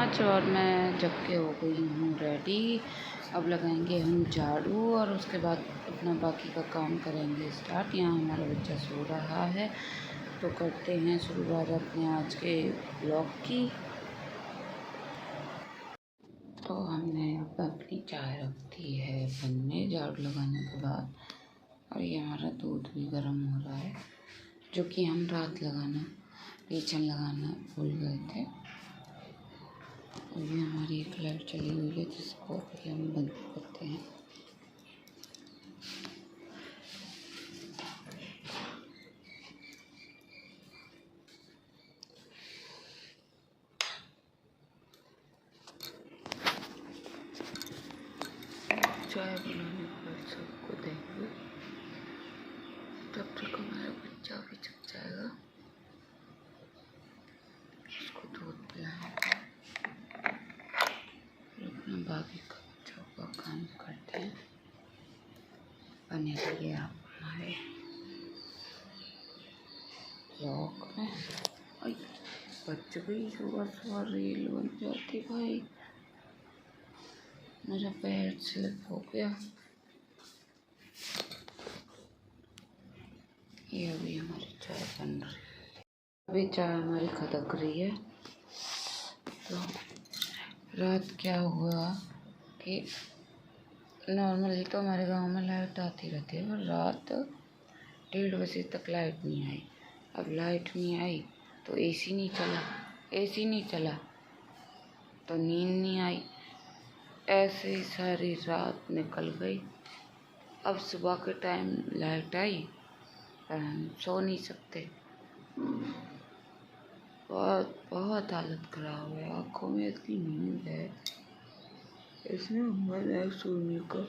5 और मैं जग के हो गई हूँ रेडी। अब लगाएंगे हम झाड़ू और उसके बाद अपना बाकी का काम करेंगे स्टार्ट। यहाँ हमारा बच्चा सो रहा है तो करते हैं शुरुआत अपने आज के ब्लॉग की। तो हमने अपनी चाय रख दी है बनने झाड़ू लगाने के बाद, और ये हमारा दूध भी गर्म हो रहा है, जो कि हम रात किचन लगाना भूल गए थे। और ये हमारी एक लाइट चली हुई है जिसको अभी हम बंद करते हैं। चाय बनाने पर सबको देंगे, तब तक हमारा बच्चा भी जग जाएगा, उसको दूध पिलाएंगे, अपना बाकी का बच्चों का काम करते हैं। बने रहिए आप हमारे ब्लॉग में। बच गई सुबह रील बन जाती भाई, मेरा पैर स्लिप हो गया। ये अभी हमारी चाय बन रही है, अभी चाय हमारी खदक रही है। तो रात क्या हुआ कि नॉर्मली तो हमारे गांव में लाइट आती रहती है, पर रात 1:30 बजे तक लाइट नहीं आई। अब लाइट नहीं आई तो एसी नहीं चला तो नींद नहीं आई, ऐसे ही सारी रात निकल गई। अब सुबह के टाइम लाइट आई पर हम सो नहीं सकते, बहुत हालत ख़राब है, आँखों में इतनी नींद है, इसमें मन है सोने का।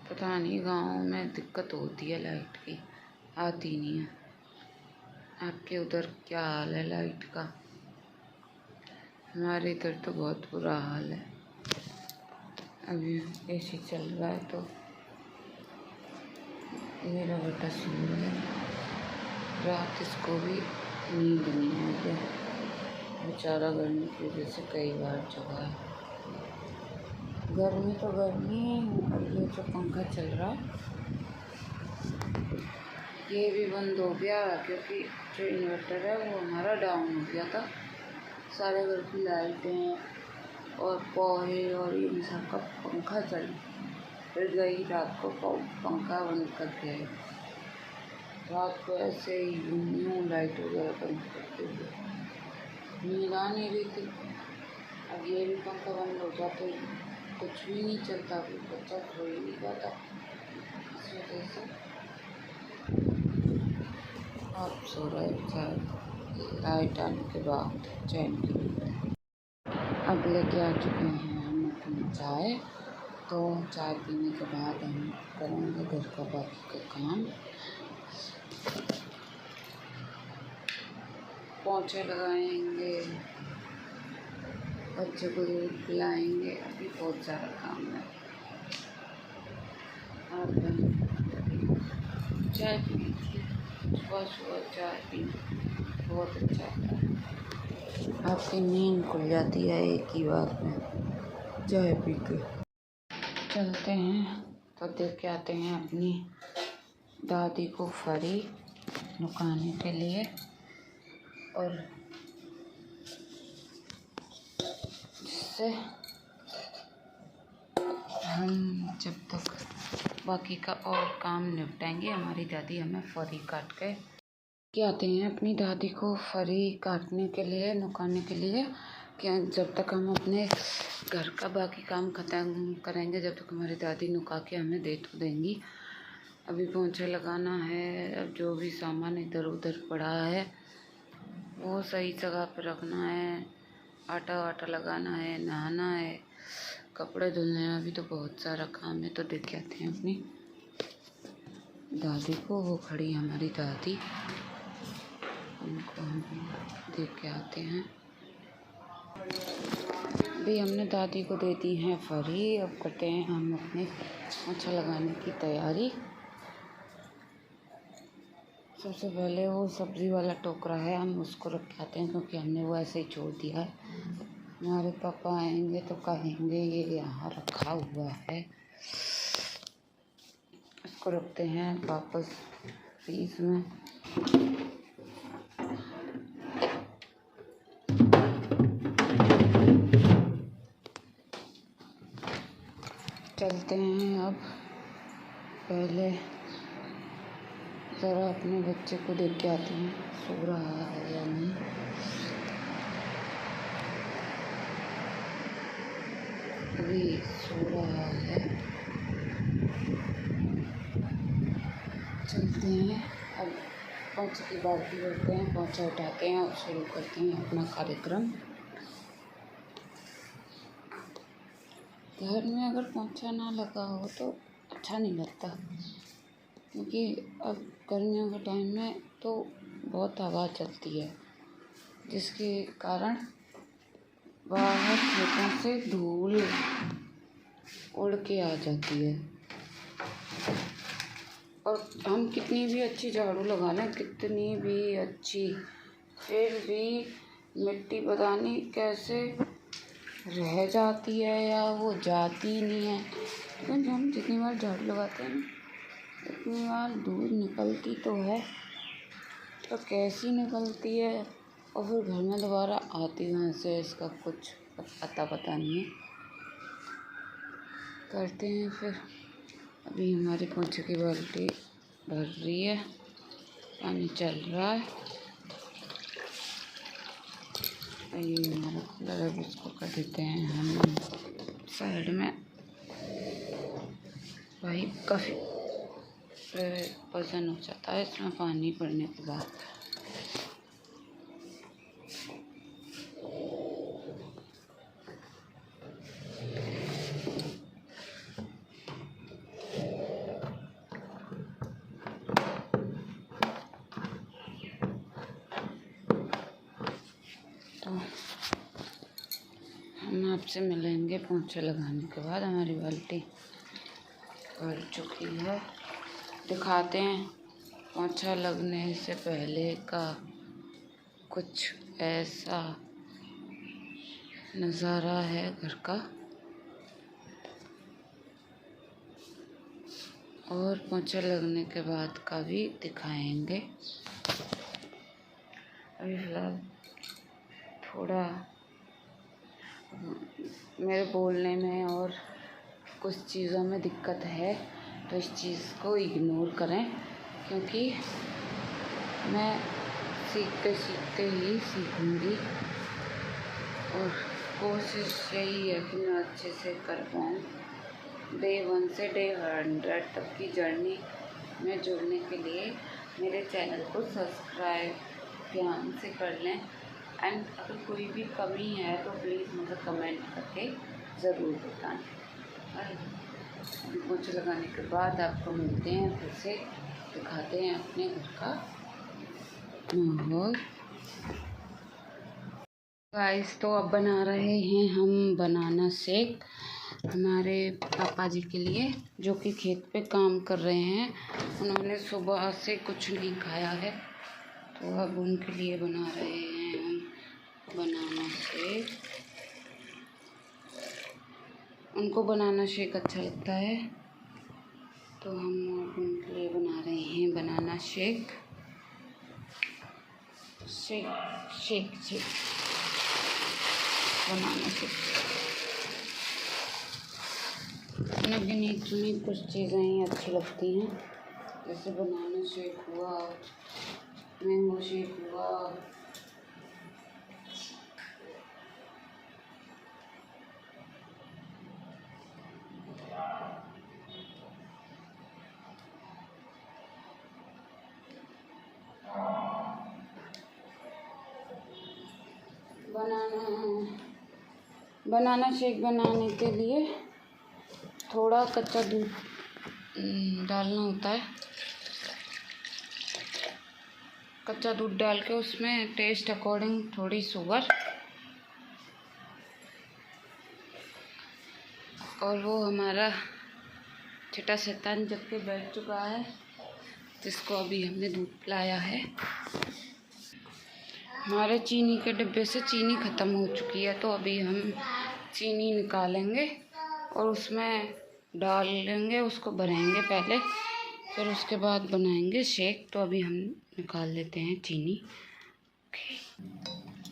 पता नहीं गाँव में दिक्कत होती है लाइट की, आती नहीं है। आपके उधर क्या हाल है लाइट का? हमारे इधर तो बहुत बुरा हाल है। अभी एसी चल रहा है तो मेरा बेटा सो रहा है, रात इसको भी नींद नहीं आई है, बेचारा गर्मी की वजह से कई बार जगा है। गर्मी तो गर्मी, और ये जो पंखा चल रहा है ये भी बंद हो गया क्योंकि जो इन्वर्टर है वो हमारा डाउन हो गया था। सारे घर की लाइटें और पोहे और इन सब का पंखा चल, फिर गई रात को पंखा बंद कर गया। रात को ऐसे ही यूँ लाइट वगैरह बंद करते हुए नींद आ नहीं रही थी। अब ये भी पंखा बंद हो जाते कुछ भी नहीं चलता, फिर बच्चा सो ही नहीं पाता। इस वजह से आप सो रहे बेचारे लाइट आने के बाद चैन की नींद। अब लेके आ चुके हैं हम अपनी चाय, तो चाय पीने के बाद हम करेंगे घर का बाकी का काम। पोंछे लगाएंगे, बच्चे को दूध पिलाएंगे, अभी बहुत सारा काम है। और चाय पीनी थी, सुबह चाय पीना बहुत अच्छा होता है, आपकी नींद खुल जाती है एक ही बार में चाय पी के। चलते हैं तो देख के आते हैं अपनी दादी को फरी नुकाने के लिए, और जिससे हम जब तक बाकी का और काम निपटाएंगे, हमारी दादी हमें फरी काट के आते हैं अपनी दादी को फरी काटने के लिए, नुकाने के लिए। क्या जब तक हम अपने घर का बाकी काम ख़त्म करेंगे, जब तक हमारी दादी नुका के हमें दे तो देंगी। अभी पोंछे लगाना है, अब जो भी सामान इधर उधर पड़ा है वो सही जगह पर रखना है, आटा वाटा लगाना है, नहाना है, कपड़े धुलने हैं, अभी तो बहुत सारा काम है। तो देख के आते हैं अपनी दादी को, वो खड़ी हमारी दादी, उनको हम देख के आते हैं। अभी हमने दादी को दे दी है फरी, अब करते हैं हम अपने पोंछा लगाने की तैयारी। सबसे पहले वो सब्ज़ी वाला टोकरा है, हम उसको रख के आते हैं क्योंकि हमने वो ऐसे ही छोड़ दिया है। हमारे पापा आएंगे तो कहेंगे ये यहाँ रखा हुआ है। इसको रखते हैं वापस फ्रीज में। चलते हैं अब, पहले ज़रा अपने बच्चे को देख के आते हैं सो रहा है या नहीं। अभी सो रहा है। चलते हैं अब, पोंछे की बाल्टी भरते हैं, पोंछा उठाते हैं और शुरू करते हैं अपना कार्यक्रम। घर में अगर पोंछा ना लगा हो तो अच्छा नहीं लगता, क्योंकि अब गर्मियों के टाइम में तो बहुत हवा चलती है, जिसके कारण बाहर खेतों से धूल उड़ के आ जाती है। और हम कितनी भी अच्छी झाड़ू लगा लें, कितनी भी अच्छी, फिर भी मिट्टी पता नहीं कैसे रह जाती है या वो जाती नहीं है। क्योंकि हम जितनी बार झाड़ू लगाते हैं उतनी बार धूल निकलती तो है, तो कैसी निकलती है और फिर घर में दोबारा आती कहाँ से, इसका कुछ पता नहीं है। करते हैं फिर। अभी हमारी पोंछे की बाल्टी भर रही है, पानी चल रहा है। ये हमारा कूलर है, इसको कर देते हैं हम साइड में। भाई काफ़ी वजन हो जाता है इसमें पानी पड़ने के बाद। तो हम आपसे मिलेंगे पोंछा लगाने के बाद। हमारी बाल्टी भर चुकी है, दिखाते हैं पोंछा लगने से पहले का कुछ ऐसा नज़ारा है घर का, और पोंछा लगने के बाद का भी दिखाएंगे। अभी फ़िलहाल थोड़ा मेरे बोलने में और कुछ चीज़ों में दिक्कत है, तो इस चीज़ को इग्नोर करें, क्योंकि मैं सीखते सीखते ही सीखूँगी और कोशिश यही है कि मैं अच्छे से कर पाऊँ। डे 1 से डे 100 तक की जर्नी में जुड़ने के लिए मेरे चैनल को सब्सक्राइब ध्यान से कर लें। एंड अगर कोई भी कमी है तो प्लीज़ मुझे कमेंट करके ज़रूर बताएं। पोंछा लगाने के बाद आपको मिलते हैं, फिर से दिखाते हैं अपने घर का माहौल। गाइस, तो अब बना रहे हैं हम बनाना शेक हमारे पापा जी के लिए, जो कि खेत पे काम कर रहे हैं। उन्होंने सुबह से कुछ नहीं खाया है, तो अब उनके लिए बना रहे हैं हम बनाना शेक। उनको बनाना शेक अच्छा लगता है, तो हम उनके लिए बना रहे हैं banana shake. Shake shake shake banana shake. उन्हें गिनी चुनी कुछ चीज़ें ही अच्छी लगती हैं, जैसे बनाना शेक हुआ, मैंगो शेक हुआ, बनाना शेक बनाने के लिए थोड़ा कच्चा दूध डालना होता है। कच्चा दूध डाल के उसमें टेस्ट अकॉर्डिंग थोड़ी शुगर, और वो हमारा छोटा शैतान जब के बैठ चुका है, जिसको अभी हमने दूध पिलाया है। हमारे चीनी के डिब्बे से चीनी ख़त्म हो चुकी है, तो अभी हम चीनी निकालेंगे और उसमें डाल लेंगे, उसको भरेंगे पहले, फिर उसके बाद बनाएंगे शेक। तो अभी हम निकाल लेते हैं चीनी।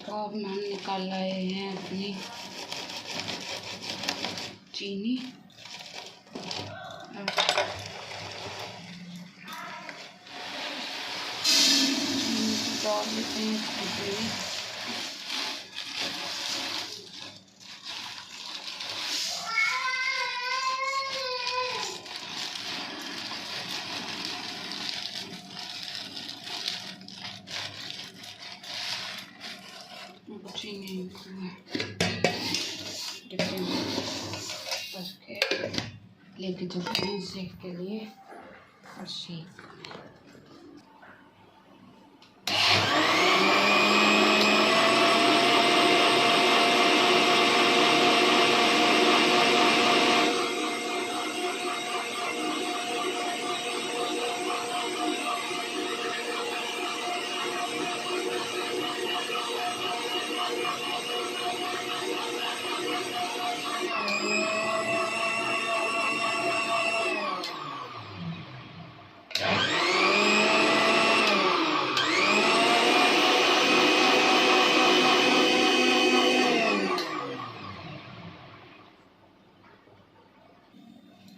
तो अब हम निकाल लाए हैं अपनी चीनी। डाल लेते हैं डिब्बे में। चीनी डिब्बे में भर के लेके चलते हैं शेक के लिए। और शेक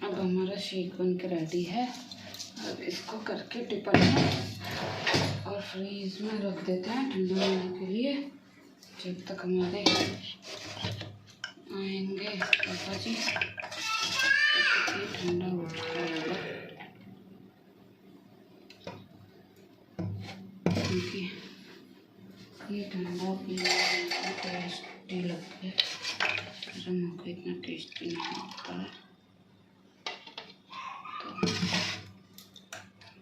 अब हमारा शेक बन के रेडी है। अब इसको करके टिफिन में और फ्रीज में रख देते हैं ठंडा होने के लिए, जब तक हमारे आएंगे पापा जी। तो ये ठंडा हो चुका होगा, क्योंकि ये ठंडा पीने में टेस्टी लगता है, गर्म होकर इतना टेस्टी नहीं होता है।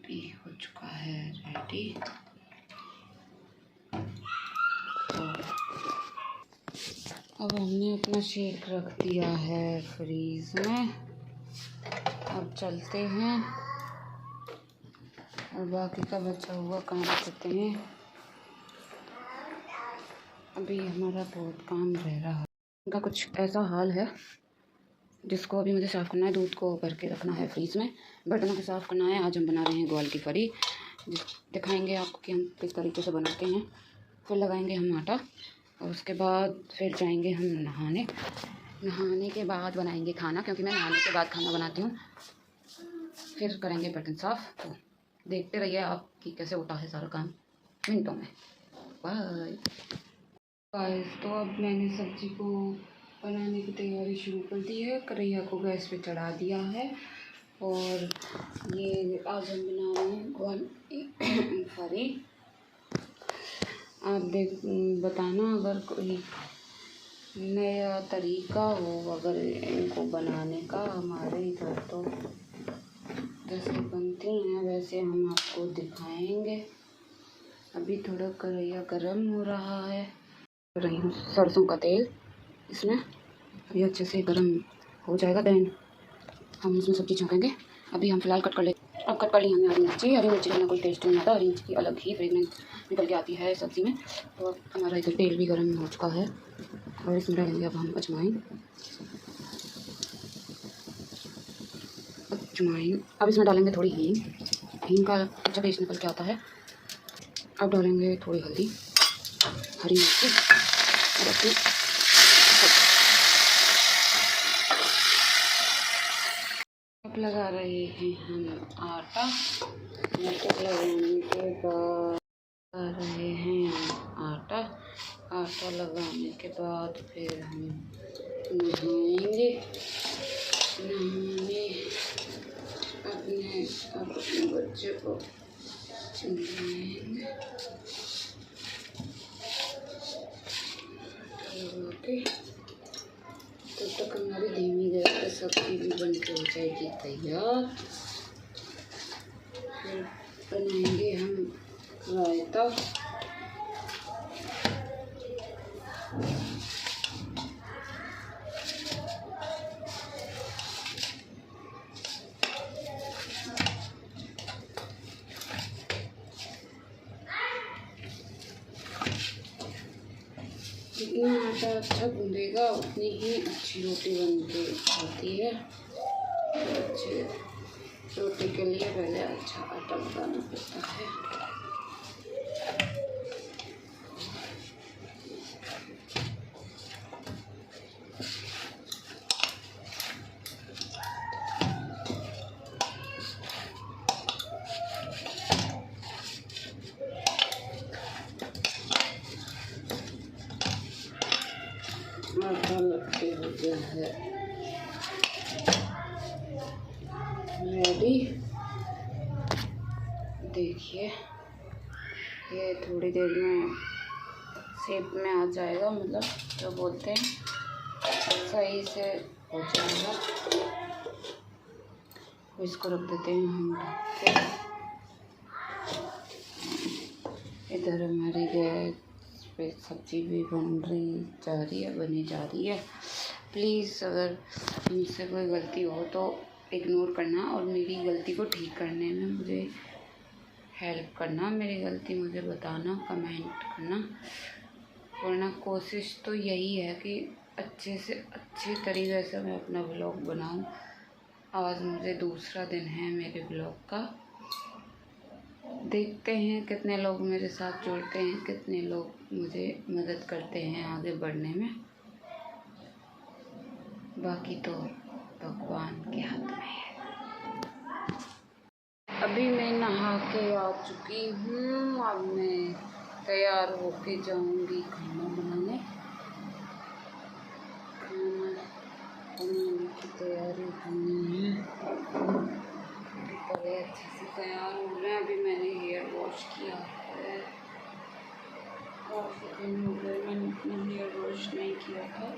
भी हो चुका है रेडी। तो अब हमने अपना शेक रख दिया है फ्रीज में। अब चलते हैं और बाकी का बचा हुआ काम करते हैं। अभी हमारा बहुत काम रह रहा है। इनका कुछ ऐसा हाल है जिसको अभी मुझे साफ़ करना है। दूध को भर के रखना है फ्रीज़ में, बर्तनों को साफ़ करना है। आज हम बना रहे हैं ग्वाल की फरी। दिखाएंगे आपको कि हम किस तरीके से बनाते हैं। फिर लगाएंगे हम आटा और उसके बाद फिर जाएंगे हम नहाने। नहाने के बाद बनाएंगे खाना, क्योंकि मैं नहाने के बाद खाना बनाती हूँ। फिर करेंगे बर्तन साफ़। तो देखते रहिए आप कि कैसे होता है सारा काम मिनटों में। Bye guys. तो अब मैंने सब्ज़ी को बनाने की तैयारी शुरू कर दी है। कढ़ैया को गैस पे चढ़ा दिया है और ये आज हम बना रहे हैं ग्वाल की फरी। आप बताना अगर कोई नया तरीका हो अगर इनको बनाने का। हमारे इधर तो जैसे बनती हैं वैसे हम आपको दिखाएंगे। अभी थोड़ा कढ़ैया गरम हो रहा है। रही हूँ सरसों का तेल इसमें। अभी अच्छे से गरम हो जाएगा, देन हम इसमें सब्ज़ी छौंकेंगे। अभी हम फिलहाल कट कर ले। अब कट कर ली हमने हरी मिर्ची। हरी मिर्ची का कोई टेस्ट नहीं आता, हरी मिर्ची की अलग ही फ्रेगनेंस निकल के आती है सब्ज़ी में। तो अब हमारा इधर तेल भी गर्म हो चुका है और इसमें डालेंगे अब हम अजवाइन। अब इसमें डालेंगे थोड़ी हींग। हींग का अच्छा टेस्ट निकल के आता है। अब डालेंगे थोड़ी हल्दी, हरी मिर्ची, अब लगा रहे हैं हम आटा। मटर लगाने के बाद लगा रहे हैं आटा। आटा लगाने के बाद फिर हम नहाएंगे। नहाने अपने बच्चे को नहाएंगे ओके। तब तक हमारी धीमी गैस पे सब्ज़ी भी बन के हो जाएगी तैयार। फिर बनाएंगे हम रायता। जितना आटा अच्छा गूंदेगा उतनी ही अच्छी रोटी बन के आती है। अच्छी रोटी के लिए पहले अच्छा आटा लगाना पड़ता है। आटा लगते हो गया है रेडी। देखिए ये थोड़ी देर में शेप में आ जाएगा, मतलब जो बोलते हैं सही से हो जाएगा। इसको रख देते हैं हम ढक के। इधर हमारी गैस पे सब्जी भी बनी जा रही है। प्लीज़ अगर मुझसे कोई गलती हो तो इग्नोर करना और मेरी गलती को ठीक करने में मुझे हेल्प करना। मेरी गलती मुझे बताना, कमेंट करना। वरना कोशिश तो यही है कि अच्छे से अच्छे तरीके से मैं अपना व्लॉग बनाऊं। आज मुझे दूसरा दिन है मेरे व्लॉग का। देखते हैं कितने लोग मेरे साथ जुड़ते हैं, कितने लोग मुझे मदद करते हैं आगे बढ़ने में। बाकी तो भगवान के हाथ में है। अभी मैं नहा के आ चुकी हूँ। अब मैं तैयार होके जाऊँगी खाना बनाने की तैयारी करनी है। पहले अच्छे से तैयार हो रहे हैं। अभी मैंने हेयर वॉश किया है। काफ़ी दिन हो गए मैंने अपना हेयर वॉश नहीं किया था।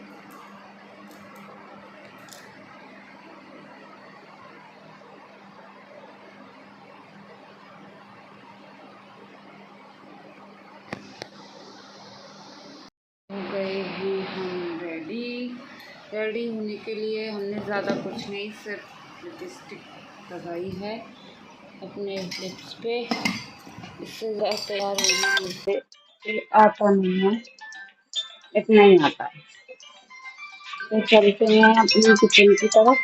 हो गए हैं हम रेडी होने के लिए हमने ज़्यादा कुछ नहीं, सिर्फ लिपस्टिक लगाई है अपने लिप्स पे। इससे ज़्यादा तैयार होना मुझसे आता नहीं है, इतना ही आता है। तो चलते हैं अपनी किचन की तरफ।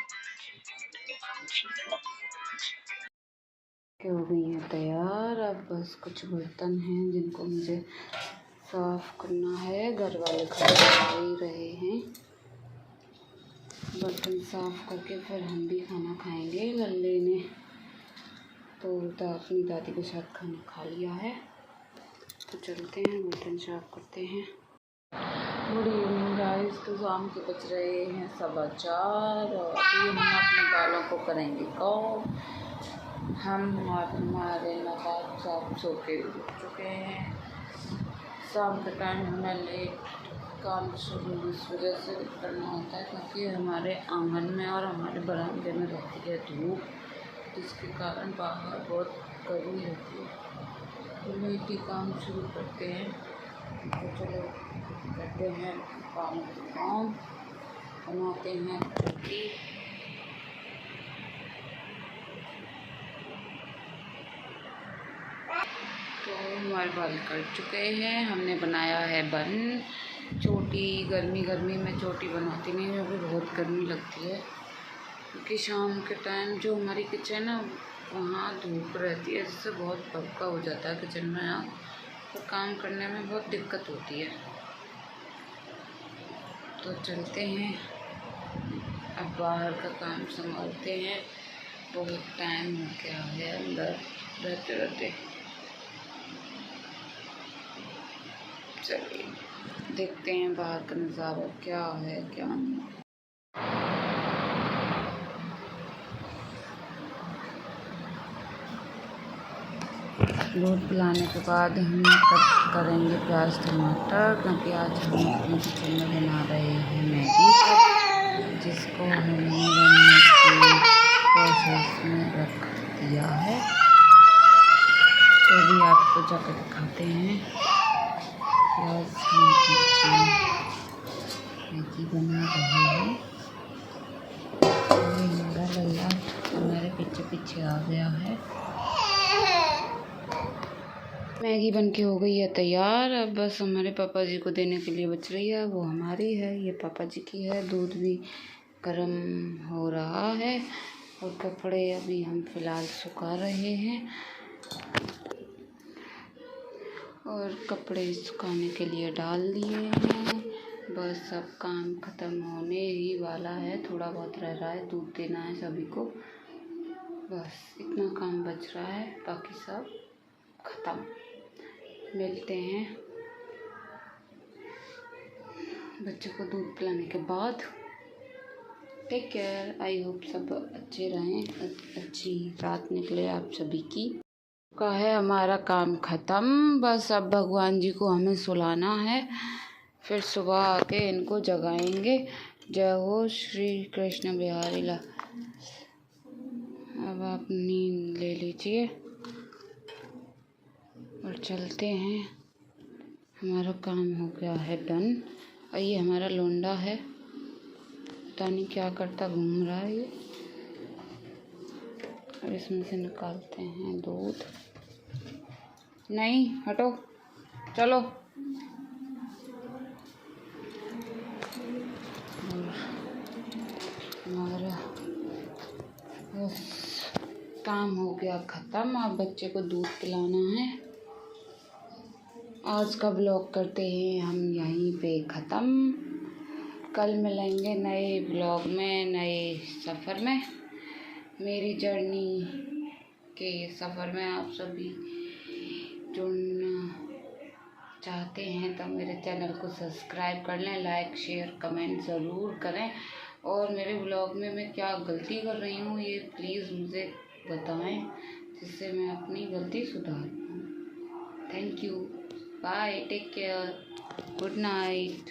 हो गई है तैयार। अब बस कुछ बर्तन हैं जिनको मुझे साफ करना है। घर वाले खा ही रहे हैं। बर्तन साफ करके फिर हम भी खाना खाएंगे। लल्ले ने तो अपनी दादी के साथ खाना खा लिया है। तो चलते हैं बर्तन साफ करते हैं। Good evening guys. तो शाम के बज रहे हैं 4:15 और अभी हम अपने बालों को करेंगे कॉम। हम और हमारे नवाब साहब सो के उठ चुके हैं। शाम के टाइम हमें लेट काम शुरू इस वजह से करना होता है क्योंकि हमारे आंगन में और हमारे बरामदे में रहती है धूप, जिसके कारण बाहर बहुत गर्मी रहती है। तो लेट ही काम शुरू करते हैं। तो चलो करते हैं काम बनाते हैं रोटी। तो हमारे बाल कट चुके हैं। हमने बनाया है बन चोटी। गर्मी में चोटी बनाती नहीं क्योंकि बहुत गर्मी लगती है, क्योंकि शाम के टाइम जो हमारी किचन है वहाँ धूप रहती है, जिससे बहुत भभका हो जाता है किचन में ना, तो काम करने में बहुत दिक्कत होती है। तो चलते हैं अब बाहर का काम संभालते हैं। बहुत टाइम हो गया है अंदर रहते। चलिए देखते हैं बाहर का नज़ारा क्या है क्या नहीं। दूध पिलाने के बाद हम कट करेंगे प्याज टमाटर, क्योंकि आज हम अपने किचन में बना रहे हैं मैगी, जिसको हमने बनने के प्रोसेस में रख दिया है। तो भी आपको जाकर दिखाते हैं। प्याज मैगी बना रहे हैं। हमारा लल्ला हमारे पीछे आ गया है। मैगी बन के हो गई है तैयार। अब बस हमारे पापा जी को देने के लिए बच रही है, वो हमारी है, ये पापा जी की है। दूध भी गर्म हो रहा है और कपड़े अभी हम फ़िलहाल सुखा रहे हैं और कपड़े सुखाने के लिए डाल दिए हैं। बस अब काम ख़त्म होने ही वाला है, थोड़ा बहुत रह रहा है, दूध देना है सभी को, बस इतना काम बच रहा है, बाकी सब ख़त्म। मिलते हैं बच्चों को दूध पिलाने के बाद। टेक केयर, आई होप सब अच्छे रहें, अच्छी रात निकले आप सभी की। का है हमारा काम ख़त्म, बस अब भगवान जी को हमें सुलाना है, फिर सुबह आके इनको जगाएंगे। जय हो श्री कृष्ण बिहारी लाल। अब आप नींद ले लीजिए और चलते हैं, हमारा काम हो गया है डन। और ये हमारा लोंडा है, पता नहीं क्या करता घूम रहा है ये। अब इसमें से निकालते हैं दूध। नहीं हटो, चलो। हमारा बस काम हो गया ख़त्म, अब बच्चे को दूध पिलाना है। आज का ब्लॉग करते हैं हम यहीं पे ख़त्म। कल मिलेंगे नए ब्लॉग में, नए सफ़र में। मेरी जर्नी के सफ़र में आप सभी जुड़ना चाहते हैं तो मेरे चैनल को सब्सक्राइब कर लें, लाइक शेयर कमेंट ज़रूर करें। और मेरे ब्लॉग में मैं क्या गलती कर रही हूँ ये प्लीज़ मुझे बताएं, जिससे मैं अपनी गलती सुधार पाऊँ। Thank you, bye, take care, good night.